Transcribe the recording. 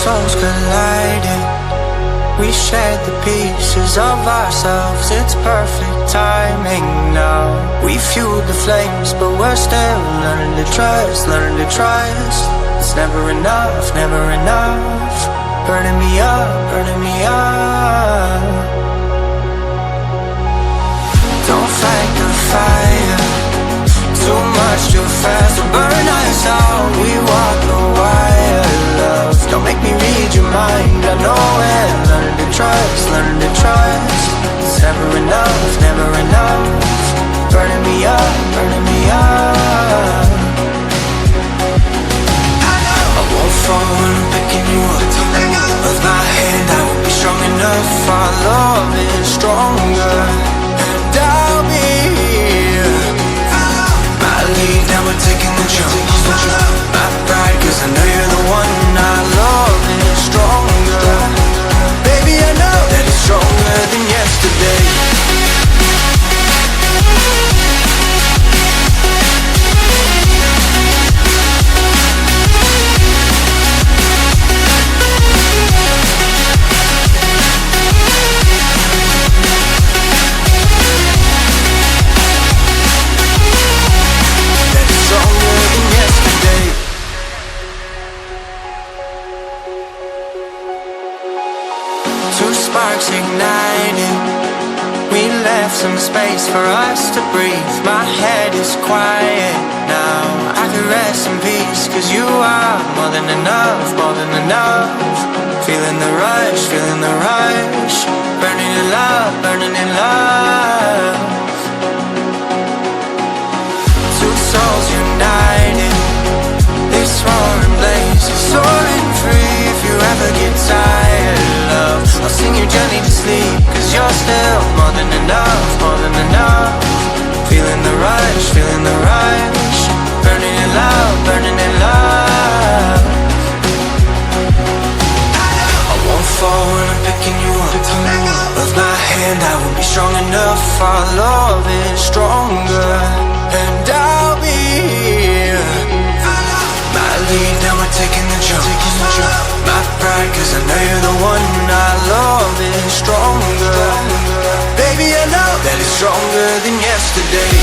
souls colliding. We shared the pieces of ourselves, it's perfect timing now. We fueled the flames, but we're still learning to trust, learning to trust. It's never enough, never enough. Burning me up, burning me up. Don't fight the fire, too much too fast to burn us out. We walk the wire, love. Don't make me read your mind, I know it. Learning to trust, learning to trust. It's never enough, never enough. Burning me up, burning me up. I won't fall when I'm picking you up. With my hand I won't be strong enough. Our love is stronger, and I'll be here. My lead, now we're taking the jump. My pride, cause I know you're the one. Our love is stronger. Baby, I know that it's stronger than yesterday. Sparks ignited. We left some space for us to breathe. My head is quiet now. I can rest in peace, cause you are more than enough, more than enough. Feeling the rush, feeling the rush. Burning in love, burning in love. Two souls united. This roaring blaze is soaring free. If you ever get tired, love, I'll sing your journey to sleep, cause you're still more than enough, more than enough. Feeling the rush, feeling the rush. Burning in love, burning in love. I won't fall when I'm picking you up. With my hand I won't be strong enough. Our love is stronger, and I'll be here. My lead, now we're taking the jump. My pride, cause I know you're the one. Our love is stronger. Baby, I know that it's stronger than yesterday.